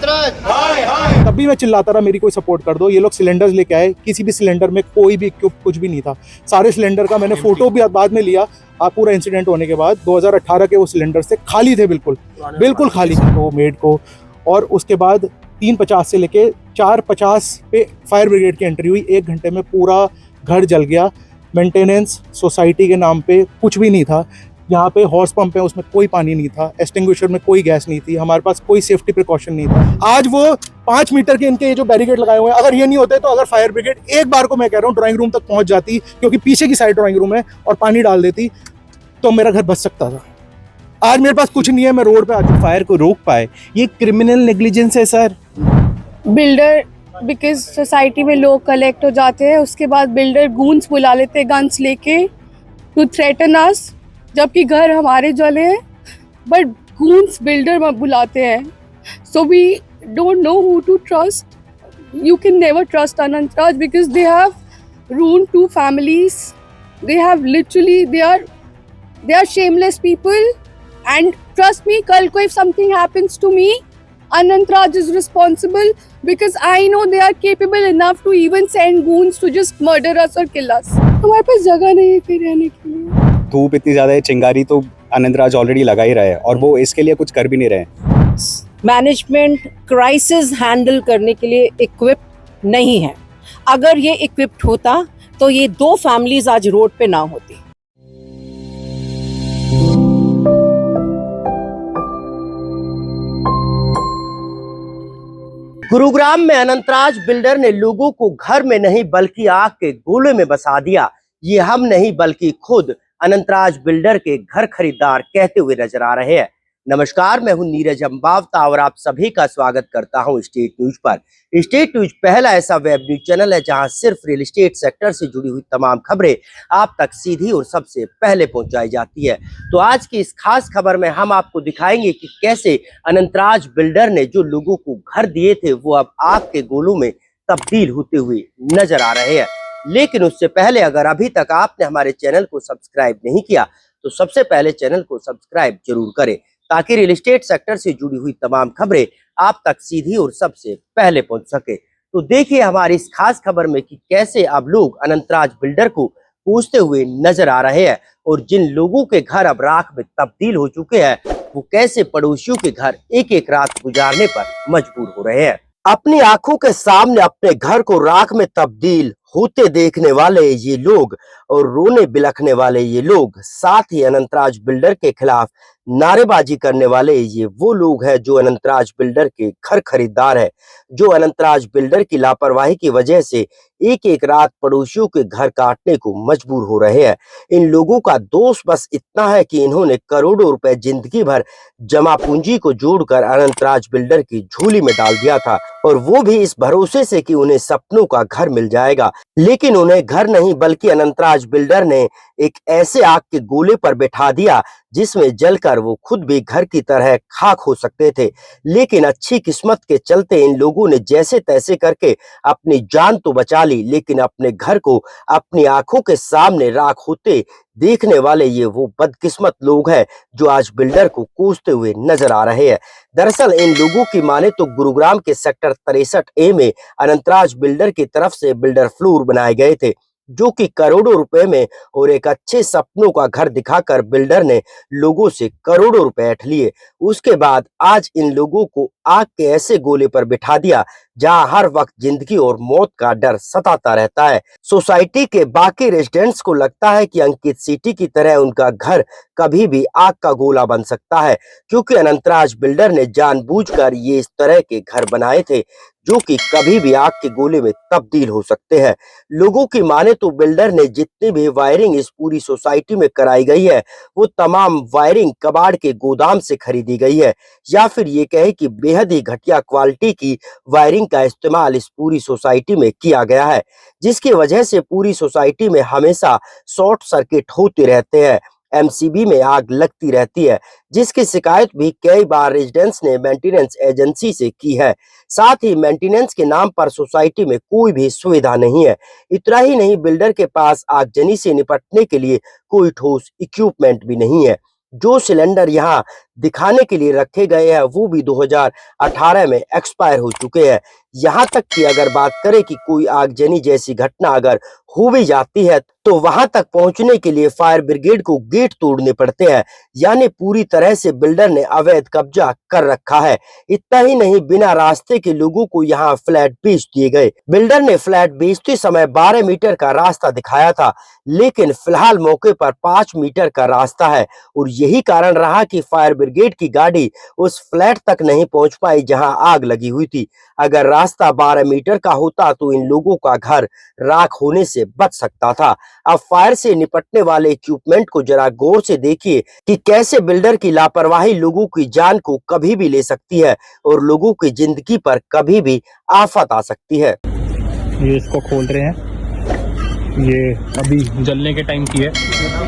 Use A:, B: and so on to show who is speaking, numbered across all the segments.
A: तभी मैं चिल्लाता रहा मेरी कोई सपोर्ट कर दो। ये लोग सिलेंडर्स लेके आए, किसी भी सिलेंडर में कोई भी कुछ भी नहीं था। सारे सिलेंडर का मैंने फोटो भी बाद में लिया। पूरा इंसिडेंट होने के बाद 2018 के वो सिलेंडर से खाली थे, बिल्कुल खाली वो मेड को। और उसके बाद 350 से लेके 450 पे फायर ब्रिगेड की एंट्री हुई। 1 घंटे में पूरा घर जल गया। मेंटेनेंस सोसाइटी के नाम पे कुछ भी नहीं था। यहाँ पे हॉर्स पंप है, उसमें कोई पानी नहीं था। एक्सटिंग्विशर में कोई गैस नहीं थी। हमारे पास कोई सेफ्टी प्रिकॉशन नहीं था। आज वो 5 मीटर के इनके जो बैरिकेड लगाए हुए हैं, अगर ये नहीं होते तो अगर फायर ब्रिगेड एक बार को, मैं कह रहा हूँ, ड्राइंग रूम तक पहुंच जाती, क्योंकि पीछे की साइड ड्राइंग रूम है, और पानी डाल देती तो मेरा घर बच सकता था। आज मेरे पास कुछ नहीं है, मैं रोड पे आज
B: फायर को रोक पाए। ये क्रिमिनल नेग्लिजेंस है सर।
C: बिल्डर, बिकॉज सोसाइटी में लोग कलेक्ट हो जाते हैं, उसके बाद बिल्डर गूंस बुला लेते हैं गन्स लेके टू थ्रेटन अस, जबकि घर हमारे जले हैं, बट गूंस बिल्डर बुलाते हैं। So we don't know who to trust. You can never trust Anantraj because they have ruined 2 families. They have literally, they are shameless people. And trust me, kal ko if something happens to me, Anantraj is responsible because I know they are capable enough to even send goons to just murder us or kill us. हमारे पास जगह नहीं है फिर रहने के लिए।
D: धूप इतनी ज़्यादा है, चिंगारी तो अनंतराज ऑलरेडी लगा ही रहा है, और वो इसके लिए कुछ कर भी नहीं रहे।
E: मैनेजमेंट क्राइसिस हैंडल करने के लिए इक्विप्ड नहीं है। अगर ये इक्विप्ड होता तो ये 2 फैमिलीज आज रोड पे ना होती।
F: गुरुग्राम में अनंतराज बिल्डर ने लोगों को घर में नहीं बल्कि आग के गोले में बसा दिया। ये हम नहीं बल्कि खुद अनंतराज बिल्डर के घर खरीदार कहते हुए नजर आ रहे हैं। नमस्कार, मैं हूं नीरज अंबावता और आप सभी का स्वागत करता हूं स्टेट न्यूज पर। स्टेट न्यूज पहला ऐसा वेब न्यूज चैनल है जहां सिर्फ रियल एस्टेट सेक्टर से जुड़ी हुई तमाम खबरें आप तक सीधी और सबसे पहले पहुंचाई जाती है। तो आज की इस खास खबर में हम आपको दिखाएंगे कि कैसे अनंतराज बिल्डर ने जो लोगों को घर दिए थे वो अब आग के गोलों में तब्दील होते हुए नजर आ रहे हैं। लेकिन उससे पहले अगर अभी तक आपने हमारे चैनल को सब्सक्राइब नहीं किया तो सबसे पहले चैनल को सब्सक्राइब जरूर करें, ताकि रियल एस्टेट सेक्टर से जुड़ी हुई तमाम खबरें आप तक सीधी और सबसे पहले पहुंच सके। तो देखिए हमारी इस खास खबर में कि कैसे अब लोग अनंतराज बिल्डर को पूछते हुए नजर आ रहे हैं, और जिन लोगों के घर अब राख में तब्दील हो चुके हैं वो कैसे पड़ोसियों के घर एक एक रात गुजारने पर मजबूर हो रहे हैं। अपनी आंखों के सामने अपने घर को राख में तब्दील होते देखने वाले ये लोग और रोने बिलखने वाले ये लोग, साथ ही अनंतराज बिल्डर के खिलाफ नारेबाजी करने वाले ये वो लोग हैं जो अनंतराज बिल्डर के घर खरीदार है, जो अनंतराज बिल्डर की लापरवाही की वजह से एक एक रात पड़ोसियों के घर काटने को मजबूर हो रहे हैं। इन लोगों का दोष बस इतना है कि इन्होंने करोड़ों रुपए जिंदगी भर जमा पूंजी को जोड़कर अनंतराज बिल्डर की झोली में डाल दिया था, और वो भी इस भरोसे से कि उन्हें सपनों का घर मिल जाएगा। लेकिन उन्हें घर नहीं बल्कि अनंतराज बिल्डर ने एक ऐसे आग के गोले पर बैठा दिया जिसमें जलकर वो खुद भी घर की तरह खाक हो सकते थे। लेकिन अच्छी किस्मत के चलते इन लोगों ने जैसे तैसे करके अपनी जान तो बचा ली, लेकिन अपने घर को अपनी आंखों के सामने राख होते देखने वाले ये वो बदकिस्मत लोग हैं जो आज बिल्डर को कोसते हुए नजर आ रहे हैं। दरअसल इन लोगों की माने तो गुरुग्राम के सेक्टर 63A में अनंतराज बिल्डर की तरफ से बिल्डर फ्लोर बनाए गए थे, जो कि करोड़ों रुपए में और एक अच्छे सपनों का घर दिखाकर बिल्डर ने लोगों से करोड़ों रुपए ऐंठ लिए। उसके बाद आज इन लोगों को आग के ऐसे गोले पर बिठा दिया जहां हर वक्त जिंदगी और मौत का डर सताता रहता है। सोसाइटी के बाकी रेजिडेंट्स को लगता है कि अंकित सिटी की तरह उनका घर कभी भी आग का गोला बन सकता है, क्योंकि अनंतराज बिल्डर ने जानबूझकर ये इस तरह के घर बनाए थे जो कि कभी भी आग के गोले में तब्दील हो सकते हैं। लोगों की माने तो बिल्डर ने जितनी भी वायरिंग इस पूरी सोसाइटी में कराई गई है वो तमाम वायरिंग कबाड़ के गोदाम से खरीदी गई है, या फिर ये कहे कि बेहद ही घटिया क्वालिटी की वायरिंग का इस्तेमाल इस पूरी सोसाइटी में किया गया है, जिसकी वजह से पूरी सोसाइटी में हमेशा शॉर्ट सर्किट होते रहते हैं, एमसीबी में आग लगती रहती है, जिसकी शिकायत भी कई बार रेजिडेंट्स ने मेंटेनेंस एजेंसी से की है। साथ ही मेंटेनेंस के नाम पर सोसाइटी में कोई भी सुविधा नहीं है। इतना ही नहीं, बिल्डर के पास आगजनी से निपटने के लिए कोई ठोस इक्विपमेंट भी नहीं है। जो सिलेंडर यहाँ दिखाने के लिए रखे गए हैं वो भी 2018 में एक्सपायर हो चुके हैं। यहाँ तक कि अगर बात करें कि कोई आगजनी जैसी घटना अगर हो भी जाती है तो वहां तक पहुंचने के लिए फायर ब्रिगेड को गेट तोड़ने पड़ते हैं। यानी पूरी तरह से बिल्डर ने अवैध कब्जा कर रखा है। इतना ही नहीं, बिना रास्ते के लोगों को यहाँ फ्लैट बेच दिए गए। बिल्डर ने फ्लैट बेचते समय 12 मीटर का रास्ता दिखाया था, लेकिन फिलहाल मौके पर 5 मीटर का रास्ता है और यही कारण रहा कि फायर ब्रिगेड की गाड़ी उस फ्लैट तक नहीं पहुंच पाई जहां आग लगी हुई थी। अगर रास्ता 12 मीटर का होता तो इन लोगों का घर राख होने से बच सकता था। अब फायर से निपटने वाले इक्विपमेंट को जरा गौर से देखिए कि कैसे बिल्डर की लापरवाही लोगों की जान को कभी भी ले सकती है और लोगों की जिंदगी पर कभी भी आफत आ सकती है।
G: ये इसको खोल रहे हैं, ये अभी जलने के टाइम की है,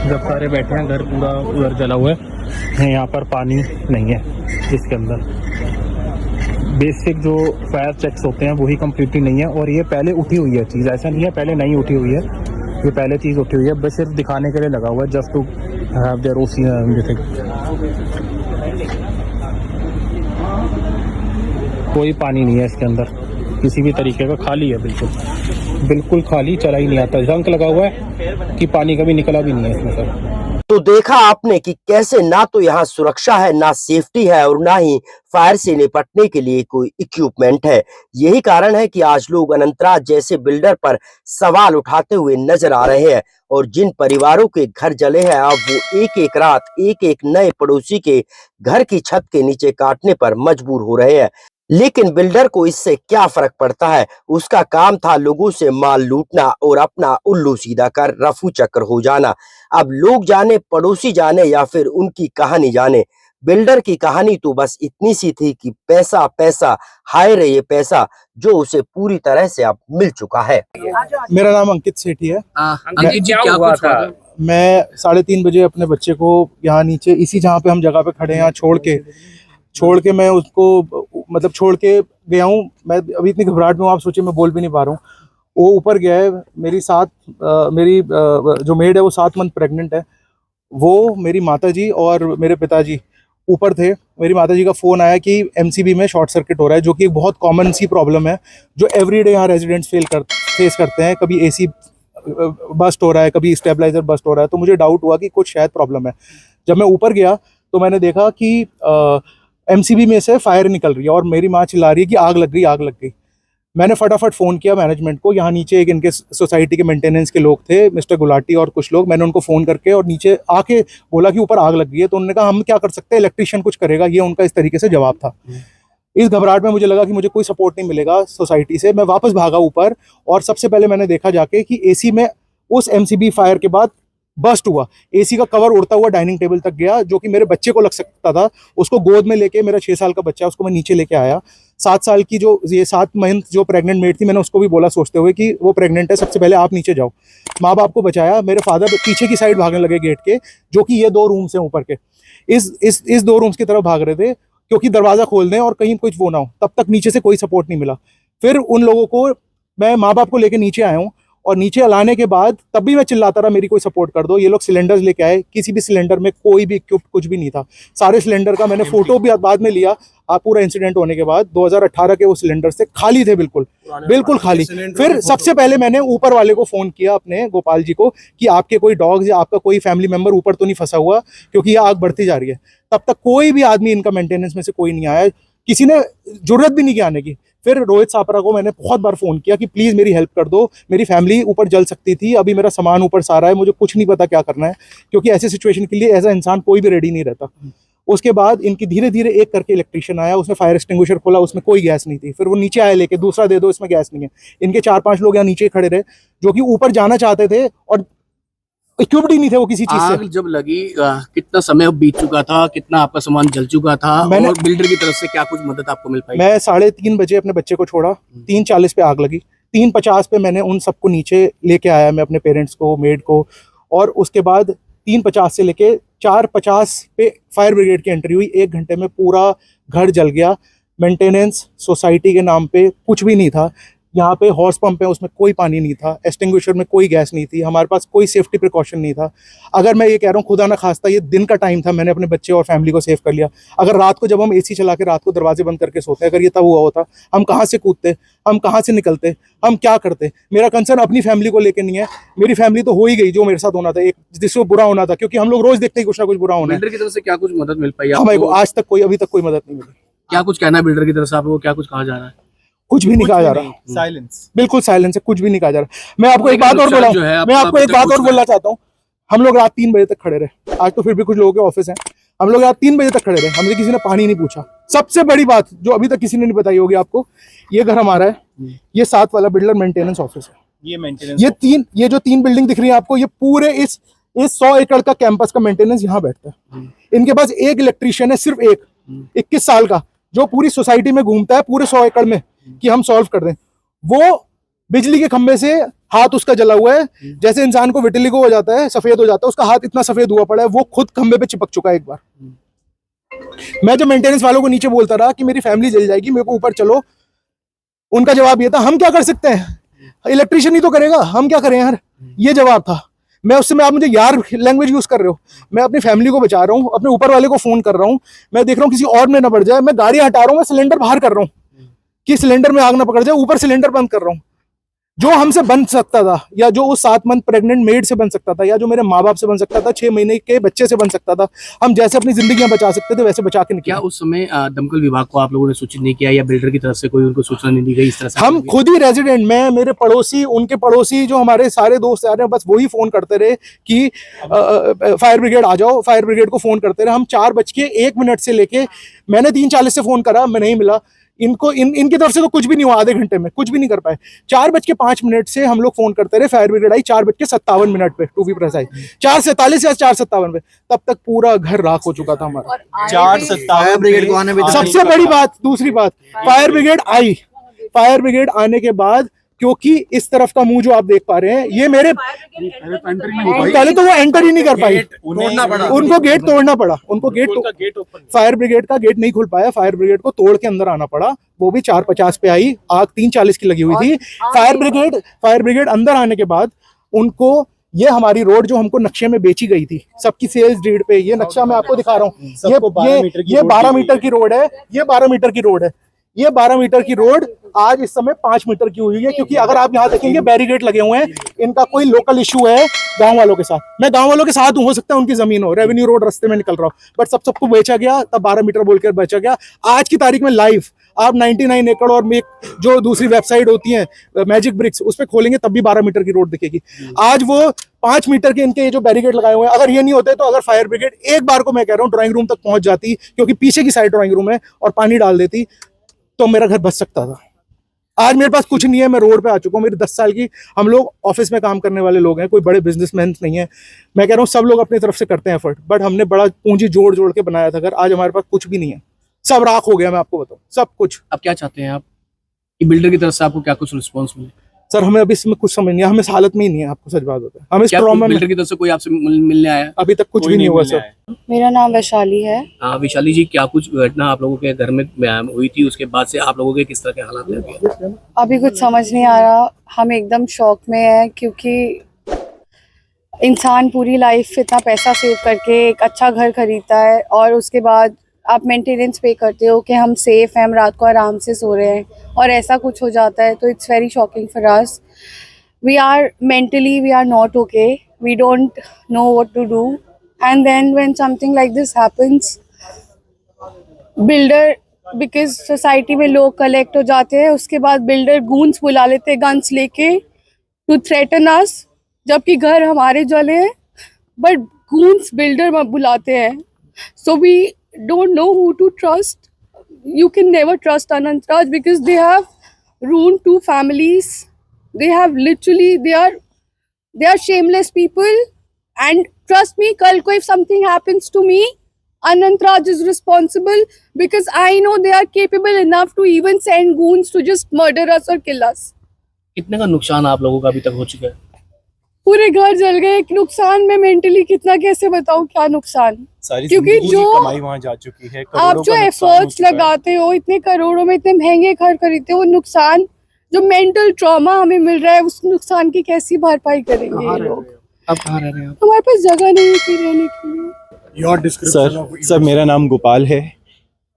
G: जब सारे बैठे हैं, घर पूरा उधर जला हुआ है। यहाँ पर पानी नहीं है इसके अंदर। बेसिक जो फायर चेक्स होते हैं वही कम्प्लीटली नहीं है और ये पहले उठी हुई है चीज़, ऐसा नहीं है पहले नहीं उठी हुई है, ये पहले चीज़ उठी हुई है, बस सिर्फ दिखाने के लिए लगा हुआ है, just to have their everything. कोई पानी नहीं है इसके अंदर किसी भी तरीके का, खाली है, बिल्कुल बिल्कुल खाली, चला ही नहीं आता। जंक लगा हुआ है कि पानी कभी निकला भी नहीं है इसमें सर।
F: तो देखा आपने कि कैसे ना तो यहाँ सुरक्षा है, ना सेफ्टी है और ना ही फायर से निपटने के लिए कोई इक्विपमेंट है। यही कारण है कि आज लोग अनंतराज जैसे बिल्डर पर सवाल उठाते हुए नजर आ रहे हैं और जिन परिवारों के घर जले हैं अब वो एक एक रात एक एक नए पड़ोसी के घर की छत के नीचे काटने पर मजबूर हो रहे हैं। लेकिन बिल्डर को इससे क्या फर्क पड़ता है, उसका काम था लोगों से माल लूटना और अपना उल्लू सीधा कर रफू चक्कर हो जाना। अब लोग जाने, पड़ोसी जाने या फिर उनकी कहानी जाने, बिल्डर की कहानी तो बस इतनी सी थी कि पैसा पैसा, हाय रे ये पैसा, जो उसे पूरी तरह से अब मिल चुका है।
A: मेरा नाम अंकित सेठी है।
H: अंकित जी, क्या हुआ था?
A: मैं 3:30 बजे अपने बच्चे को यहाँ नीचे इसी जहाँ पे हम जगह पे खड़े हैं यहाँ छोड़ के मैं उसको मतलब छोड़ के गया हूँ। मैं अभी इतनी घबराहट में हूँ, आप सोचिए मैं बोल भी नहीं पा रहा हूँ। वो ऊपर गया है, मेरी जो मेड है वो 7 मंथ प्रेग्नेंट है। वो मेरी माताजी और मेरे पिताजी ऊपर थे। मेरी माताजी का फ़ोन आया कि एमसीबी में शॉर्ट सर्किट हो रहा है, जो कि एक बहुत कॉमन सी प्रॉब्लम है जो एवरीडे यहाँ रेजिडेंट्स फेस करते हैं। कभी एसी बस्ट हो रहा है, कभी स्टेबलाइजर बस्ट हो रहा है। तो मुझे डाउट हुआ कि कुछ शायद प्रॉब्लम है। जब मैं ऊपर गया तो मैंने देखा कि एमसीबी में से फायर निकल रही है और मेरी माँ चिल्ला रही है कि आग लग गई, आग लग गई। मैंने फटाफट फ़ोन किया मैनेजमेंट को। यहाँ नीचे एक इनके सोसाइटी के मेंटेनेंस के लोग थे, मिस्टर गुलाटी और कुछ लोग। मैंने उनको फ़ोन करके और नीचे आके बोला कि ऊपर आग लग गई है। तो उन्होंने कहा हम क्या कर सकते हैं, इलेक्ट्रीशियन कुछ करेगा। ये उनका इस तरीके से जवाब था। इस घबराहट में मुझे लगा कि मुझे कोई सपोर्ट नहीं मिलेगा सोसाइटी से। मैं वापस भागा ऊपर और सबसे पहले मैंने देखा जाके कि एसी में उस एमसीबी फायर के बाद बस्ट हुआ, एसी का कवर उड़ता हुआ डाइनिंग टेबल तक गया, जो कि मेरे बच्चे को लग सकता था। उसको गोद में लेके, मेरा 6 साल का बच्चा, उसको मैं नीचे लेके आया। 7 साल की जो 7 मंथ जो प्रेग्नेंट मेड थी, मैंने उसको भी बोला सोचते हुए कि वो प्रेग्नेंट है, सबसे पहले आप नीचे जाओ। माँ बाप को बचाया। मेरे फादर पीछे की साइड भागने लगे गेट के, जो कि ये 2 रूम्स हैं ऊपर के। इस 2 रूम्स की तरफ भाग रहे थे क्योंकि दरवाज़ा खोल दें और कहीं कुछ वो ना हो। तब तक नीचे से कोई सपोर्ट नहीं मिला। फिर उन लोगों को, मैं माँ बाप को लेके नीचे आया हूँ और नीचे लाने के बाद तब भी मैं चिल्लाता रहा मेरी कोई सपोर्ट कर दो। ये लोग सिलेंडर्स लेके आए, किसी भी सिलेंडर में कोई भी इक्विप्ड कुछ भी नहीं था। सारे सिलेंडर का मैंने फोटो भी बाद में लिया, पूरा इंसिडेंट होने के बाद। 2018 के वो सिलेंडर से खाली थे, बिल्कुल खाली। फिर सबसे पहले मैंने ऊपर वाले को फ़ोन किया, अपने गोपाल जी को, कि आपके कोई डॉग्स या आपका कोई फैमिली मेम्बर ऊपर तो नहीं फंसा हुआ, क्योंकि ये आग बढ़ती जा रही है। तब तक कोई भी आदमी इनका मेंटेनेंस में से कोई नहीं आया, किसी ने जरूरत भी नहीं की आने की। फिर रोहित सापरा को मैंने बहुत बार फ़ोन किया कि प्लीज़ मेरी हेल्प कर दो, मेरी फैमिली ऊपर जल सकती थी, अभी मेरा सामान ऊपर सारा है, मुझे कुछ नहीं पता क्या करना है, क्योंकि ऐसे सिचुएशन के लिए ऐसा इंसान कोई भी रेडी नहीं रहता। उसके बाद इनकी धीरे धीरे एक करके इलेक्ट्रीशियन आया, उसने फायर एक्सटिंग्विशर खोला, उसमें कोई गैस नहीं थी। फिर वो नीचे आया लेके, दूसरा दे दो, इसमें गैस नहीं है। इनके 4-5 लोग यहाँ नीचे खड़े रहे जो कि ऊपर जाना चाहते थे और इक्विप्ड ही नहीं थे वो किसी चीज से।
H: आग जब लगी कितना समय बीत चुका था, कितना आपका सामान जल चुका था, और बिल्डर की तरफ से क्या कुछ मदद आपको मिल पाई?
A: मैं 3:30 बजे अपने बच्चे को छोड़ा, 3:40 पे आग लगी। 3:50 पे मैंने उन सबको नीचे लेके आया, मैं अपने पेरेंट्स को, मेड को, और उसके बाद 3:50 से लेके 4:50 पे फायर ब्रिगेड की एंट्री हुई। 1 घंटे में पूरा घर जल गया। मेंटेनेंस सोसाइटी के नाम पे कुछ भी नहीं था। यहाँ पे हॉर्स पंप है, उसमें कोई पानी नहीं था, एक्सटिंग्विशर में कोई गैस नहीं थी, हमारे पास कोई सेफ्टी प्रिकॉशन नहीं था। अगर मैं ये कह रहा हूँ, खुदा ना खास्ता ये दिन का टाइम था, मैंने अपने बच्चे और फैमिली को सेव कर लिया। अगर रात को जब हम एसी चला के रात को दरवाजे बंद करके सोते, अगर ये तब हुआ होता, हम कहाँ से कूदते, हम कहाँ से निकलते, हम क्या करते। मेरा कंसर्न अपनी फैमिली को लेकर नहीं है, मेरी फैमिली तो हो ही गई जो मेरे साथ होना था, एक जिसको बुरा होना था, क्योंकि हम लोग रोज देखते हैं कुछ ना कुछ बुरा होना है।
H: बिल्डर की तरफ से क्या कुछ मदद मिल पाई
A: हमारे को
H: आपको?
A: आज तक कोई, अभी तक कोई मदद नहीं मिली।
H: क्या कुछ कहना है बिल्डर की तरफ से आपको? क्या कुछ कहा जा रहा है?
A: कुछ भी नहीं कहा जा रहा,
B: साइलेंस,
A: बिल्कुल साइलेंस है, कुछ भी नहीं कहा जा रहा। मैं आपको एक
H: लेकिन
A: बात और
H: नुकसान
A: बोला,
H: जो है
A: मैं
H: आपका
A: आपको
H: अभी
A: एक
H: तक
A: बात
H: कुछ
A: और
H: नहीं।
A: बोलना चाहता हूँ। हम लोग रात 3 बजे तक खड़े रहे, आज तो फिर भी कुछ लोगों के ऑफिस हैं, हम लोग रात 3 बजे तक खड़े रहे, हमसे किसी ने पानी नहीं पूछा। सबसे बड़ी बात जो अभी तक किसी ने नहीं बताई होगी आपको, ये घर हमारा है, ये 7 वाला बिल्डर मेंटेनेंस ऑफिस है,
B: ये मेंटेनेंस,
A: ये जो 3 बिल्डिंग दिख रही है आपको, ये पूरे इस 100 एकड़ का कैंपस का मेंटेनेंस यहाँ बैठता है। इनके पास एक इलेक्ट्रीशियन है, सिर्फ एक, 21 साल का, जो पूरी सोसाइटी में घूमता है पूरे 100 एकड़ में कि हम सॉल्व कर दें। वो बिजली के खंभे से हाथ उसका जला हुआ है, जैसे इंसान को विटिलिगो हो जाता है, सफेद हो जाता है, उसका हाथ इतना सफेद हुआ पड़ा है, वो खुद खंभे पे चिपक चुका है एक बार। मैं जब मेंटेनेंस वालों को नीचे बोलता रहा कि मेरी फैमिली जल जाएगी, मेरे को ऊपर चलो, उनका जवाब ये था, हम क्या कर सकते हैं, इलेक्ट्रिशियन ही तो करेगा, हम क्या करें यार, ये जवाब था। मैं उस समय, आप मुझे यार लैंग्वेज यूज कर रहे हो, मैं अपनी फैमिली को बचा रहा हूँ, अपने ऊपर वाले को फोन कर रहा हूँ, मैं देख रहा हूँ किसी और में ना बढ़ जाए, मैं गाड़ी हटा रहा हूँ, मैं सिलेंडर बाहर कर रहा हूँ कि सिलेंडर में आग ना पकड़ जाए, ऊपर सिलेंडर बंद कर रहा हूँ। जो हमसे बन सकता था, या जो उस 7 मंथ प्रेग्नेंट मेड से बन सकता था, या जो मेरे माँ बाप से बन सकता था, 6 महीने के बच्चे से बन सकता था, हम जैसे अपनी जिंदगियां बचा सकते थे वैसे बचा के निकले।
H: क्या उस समय दमकल विभाग को आप लोगों ने सूचित नहीं किया, या बिल्डर की तरफ से कोई उनको सूचना नहीं दी गई इस तरह से?
A: हम खुद ही रेजिडेंट, मैं, मेरे पड़ोसी, उनके पड़ोसी जो हमारे सारे दोस्त आ रहे हैं, बस वही फोन करते रहे कि फायर ब्रिगेड आ जाओ, फायर ब्रिगेड को फोन करते रहे। हम 4:01 से लेके, मैंने 3:40 से फोन करा, मैं नहीं मिला इनको, इनकी तरफ से तो कुछ भी नहीं हुआ, आधे घंटे में कुछ भी नहीं कर पाए। 4:05 से हम लोग फोन करते रहे, फायर ब्रिगेड आई 4:57 पे, टू बी प्रिसाइज 4:47 या 4:57 पे, तब तक पूरा घर राख हो चुका था हमारा।
B: 4:57
A: सबसे बड़ी बात, दूसरी बात, फायर ब्रिगेड आई, फायर ब्रिगेड आने के बाद, क्योंकि इस तरफ का मुंह जो आप देख पा रहे हैं, ये मेरे पहले तो वो एंटर ही नहीं कर पाई, उनको गेट तोड़ना पड़ा, उनको गेट, फायर ब्रिगेड का गेट नहीं खुल पाया, फायर ब्रिगेड को तोड़ के अंदर आना पड़ा, वो भी 4:50 पे आई, आग 3:40 की लगी हुई थी। फायर ब्रिगेड अंदर आने के बाद उनको, ये हमारी रोड जो हमको नक्शे में बेची गई थी सबकी सेल्स डीड पे, ये नक्शा मैं आपको दिखा रहा हूँ, ये 12 मीटर की रोड है, ये 12 मीटर की रोड है, ये 12 मीटर की रोड आज इस समय 5 मीटर की हुई है, क्योंकि अगर आप यहाँ देखेंगे बैरिकेड लगे हुए हैं, इनका कोई लोकल इशू है गांव वालों के साथ। मैं गांव वालों के साथ हूँ, हो सकता है उनकी जमीन हो, रेवेन्यू रोड रास्ते में निकल रहा हो, बट सबको बेचा गया, तब 12 मीटर बोलकर बेचा गया। आज की तारीख में लाइव आप 99 एकड़ और जो दूसरी वेबसाइट होती है मैजिक ब्रिक्स, उस पर खोलेंगे तब भी 12 मीटर की रोड दिखेगी। आज वो 5 मीटर के इनके ये जो बैरिकेड लगाए हुए हैं, अगर ये नहीं होते तो, अगर फायर ब्रिगेड एक बार को, मैं कह रहा हूँ, ड्राइंग रूम तक पहुंच जाती, क्योंकि पीछे की साइड ड्राइंग रूम है, और पानी डाल देती, तो मेरा घर बच सकता था। आज मेरे पास कुछ नहीं है, मैं रोड पे आ चुका हूँ, मेरी 10 साल की, हम लोग ऑफिस में काम करने वाले लोग हैं, कोई बड़े बिजनेसमैन नहीं है। मैं कह रहा हूँ सब लोग अपनी तरफ से करते हैं एफर्ट, बट हमने बड़ा पूंजी जोड़ जोड़ के बनाया था घर, आज हमारे पास कुछ भी नहीं है, सब राख हो गया, मैं आपको बताऊँ, सब कुछ।
H: अब क्या चाहते हैं आप कि बिल्डर की तरफ से आपको क्या कुछ रिस्पॉन्स मिले?
A: सर हमें अभी इसमें कुछ समझ नहीं है, हम इस हालत में ही नहीं है, आपको सच बात होता है, हम इस ट्रॉमा में,
H: बिल्डर की तरफ से कोई आपसे मिलने आया?
A: अभी तक कुछ भी नहीं हुआ सर।
C: मेरा नाम वैशाली है।
H: विशाली जी, क्या कुछ घटना आप लोगों के घर में हुई थी, उसके बाद से आप लोगों के किस तरह के हालात लगे?
C: अभी कुछ समझ नहीं आ रहा, हम एकदम शॉक में हैं, क्योंकि इंसान पूरी लाइफ इतना पैसा सेव करके एक अच्छा घर खरीदता है, और उसके बाद आप मेंटेनेंस पे करते हो कि हम सेफ हैं, हम रात को आराम से सो रहे हैं, और ऐसा कुछ हो जाता है, तो it's very shocking for us. We are mentally, we are not okay, we don't know what to do, and then when something like this happens, builder, because society में लोग कलेक्ट हो जाते हैं, उसके बाद बिल्डर गूंस बुला लेते हैं गन्स लेके टू थ्रेटन अस, जबकि घर हमारे जले हैं, बट गूंस बिल्डर बुलाते हैं। So we don't know who to trust. You can never trust Anantraj because they have ruined 2 families. They have literally, they are shameless people, and trust me, kal ko if something happens to me, Anantraj is responsible, because I know they are capable enough to even send goons to just murder us or kill us.
H: कितने का नुकसान आप लोगों का अभी तक हो चुका है?
C: पूरे घर जल गए। नुकसान में मेंटली कितना कैसे बताऊं क्या नुकसान, क्योंकि जो
B: कमाई वहां जा चुकी है,
C: आप जो एफर्ट्स लगाते हो, इतने करोड़ों में इतने महंगे घर खरीदते हो, नुकसान जो मेंटल ट्रॉमा हमें मिल रहा है उस नुकसान की कैसी भरपाई करेंगे ये लोग।
H: अब कहाँ रह रहे हैं आप?
C: हमारे पास जगह नहीं है कि रहने के लिए।
I: सर मेरा नाम गोपाल है।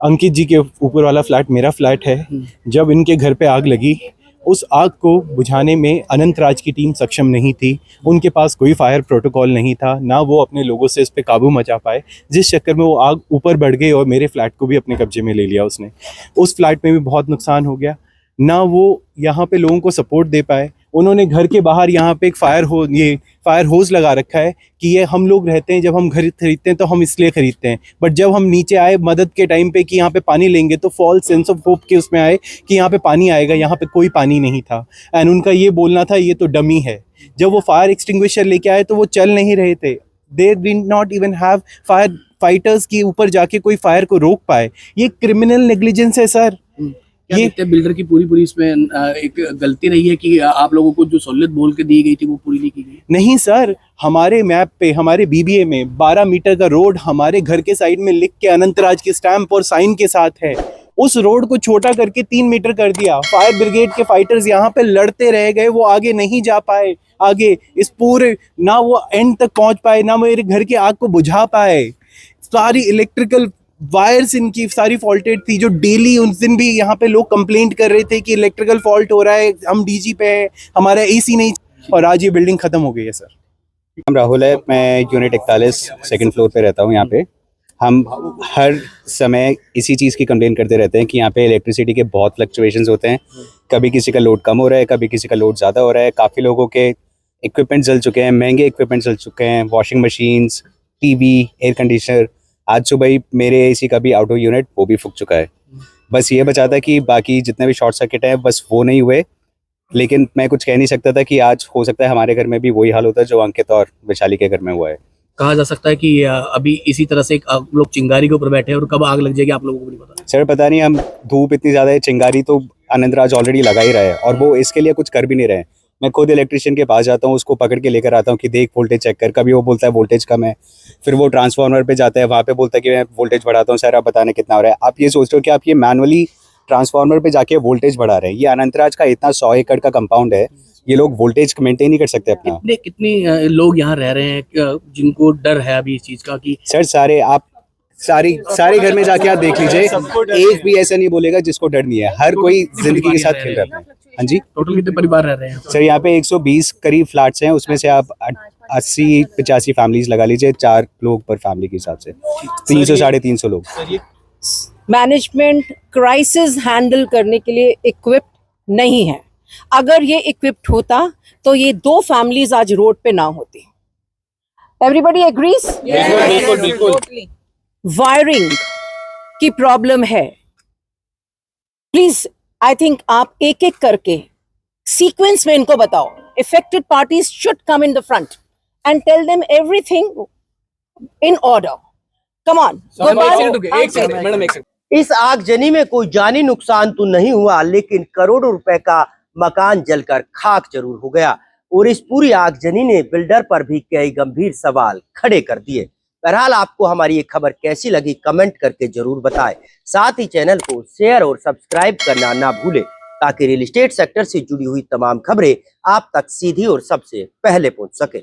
I: अंकित जी के ऊपर वाला फ्लैट मेरा फ्लैट है। जब इनके घर पे आग लगी, उस आग को बुझाने में अनंतराज की टीम सक्षम नहीं थी। उनके पास कोई फायर प्रोटोकॉल नहीं था, ना वो अपने लोगों से इस पे काबू मचा पाए, जिस चक्कर में वो आग ऊपर बढ़ गई और मेरे फ्लैट को भी अपने कब्जे में ले लिया उसने। उस फ्लैट में भी बहुत नुकसान हो गया, ना वो यहाँ पे लोगों को सपोर्ट दे पाए। उन्होंने घर के बाहर यहाँ पे एक फायर होज लगा रखा है कि ये हम लोग रहते हैं, जब हम घर खरीदते हैं तो हम इसलिए खरीदते हैं, बट जब हम नीचे आए मदद के टाइम पे कि यहाँ पे पानी लेंगे तो फॉल्स सेंस ऑफ होप के उसमें आए कि यहाँ पे पानी आएगा, यहाँ पे कोई पानी नहीं था। एंड उनका ये बोलना था ये तो डमी है। जब वो फायर एक्सटिंग्विशर लेके आए तो वो चल नहीं रहे थे। They did not even have fire fighters के ऊपर जाके कोई फायर को रोक पाए। ये क्रिमिनल नेग्लिजेंस है सर।
H: ये बिल्डर की पूरी इसमें एक गलती रही है कि आप लोगों को जो सहूलियत बोल के दी गई थी वो पूरी नहीं की गई?
I: नहीं सर, हमारे मैप पे, हमारे बीबीए में 12 मीटर का रोड हमारे घर के साइड में लिख के अनंतराज के स्टैंप और साइन के साथ है। उस रोड को छोटा करके 3 मीटर कर दिया। फायर ब्रिगेड के फाइटर्स यहाँ पे लड़ते रह गए, वो आगे नहीं जा पाए। आगे इस पूरे ना वो एंड तक पहुंच पाए, ना मेरे घर की आग को बुझा पाए। सारी इलेक्ट्रिकल वायर्स इनकी सारी फॉल्टेड थी, जो डेली उस दिन भी यहाँ पे लोग कंप्लेंट कर रहे थे कि इलेक्ट्रिकल फॉल्ट हो रहा है, हम डीजी पे हैं, हमारा एसी नहीं, और आज ये बिल्डिंग खत्म हो गई है सर।
D: नाम राहुल है, मैं यूनिट 41 सेकंड फ्लोर पे रहता हूँ। यहाँ पे हम हर समय इसी चीज़ की कंप्लेन करते रहते हैं कि यहाँ पे इलेक्ट्रिसिटी के बहुत फ्लक्चुएशंस होते हैं। कभी किसी का लोड कम हो रहा है, कभी किसी का लोड ज़्यादा हो रहा है। काफ़ी लोगों के इक्विपमेंट जल चुके हैं, महंगे इक्विपमेंट जल चुके हैं, washing machines, TV, air conditioner. आज सुबह ही मेरे एसी का भी आउटडोर यूनिट वो भी फूक चुका है। बस ये बचा था कि बाकी जितने भी शॉर्ट सर्किट हैं बस वो नहीं हुए, लेकिन मैं कुछ कह नहीं सकता था कि आज हो सकता है हमारे घर में भी वही हाल होता है जो अंकित और वैशाली के घर में हुआ है।
H: कहा जा सकता है कि अभी इसी तरह से आप लोग चिंगारी के ऊपर बैठे हैं और कब आग लग जाएगी आप लोगों को नहीं पता?
D: सर पता नहीं, हम धूप इतनी ज़्यादा है, चिंगारी तो अनंतराज ऑलरेडी लगा ही रहा है और वो इसके लिए कुछ कर भी नहीं रहे हैं। मैं खुद इलेक्ट्रिशियन के पास जाता हूँ, उसको पकड़ के लेकर आता हूँ कि देख वोल्टेज चेक कर। कभी वो बोलता है वोल्टेज कम है, फिर वो ट्रांसफार्मर पे जाता है, वहाँ पे बोलता है कि मैं वोल्टेज बढ़ाता हूँ। सर आप बताने कितना हो रहा है? आप ये सोच रहे हो कि आप ये मैनुअली ट्रांसफार्मर पे जाके वोल्टेज बढ़ा रहे हैं? ये अनंतराज का इतना 100 एकड़ का कंपाउंड है, ये लोग वोल्टेज मेंटेन नहीं कर सकते अपना।
H: कितने लोग यहाँ रह रहे हैं जिनको डर है अभी इस चीज का? कि
D: सर सारे घर में जाके आप देख लीजिए, एक भी ऐसा नहीं बोलेगा जिसको डर नहीं है। हर कोई जिंदगी के साथ खेल रहा है। हाँ जी,
H: टोटल कितने परिवार रह रहे हैं
D: सर? यहाँ पे 120 करीब फ्लैट्स हैं, उसमें से आप 80-85 फैमिलीज लगा लीजिए, 4 लोग पर फैमिली के हिसाब से 300-350 लोग।
E: मैनेजमेंट क्राइसिस हैंडल करने के लिए इक्विप्ड नहीं है। अगर ये इक्विप्ड होता तो ये 2 फैमिलीज आज रोड पे ना होती। Everybody agrees?
H: बिल्कुल।
E: वायरिंग की प्रॉब्लम है। प्लीज आई थिंक आप एक एक करके सीक्वेंस में इनको बताओ। Affected parties should come in the front and tell them everything in order. Come on.
F: इस आगजनी में कोई जानी नुकसान तो नहीं हुआ, लेकिन करोड़ों रुपए का मकान जलकर खाक जरूर हो गया। और इस पूरी आगजनी ने बिल्डर पर भी कई गंभीर सवाल खड़े कर दिए। बहरहाल आपको हमारी ये खबर कैसी लगी कमेंट करके जरूर बताएं। साथ ही चैनल को शेयर और सब्सक्राइब करना ना भूलें, ताकि रियल एस्टेट सेक्टर से जुड़ी हुई तमाम खबरें आप तक सीधी और सबसे पहले पहुंच सके।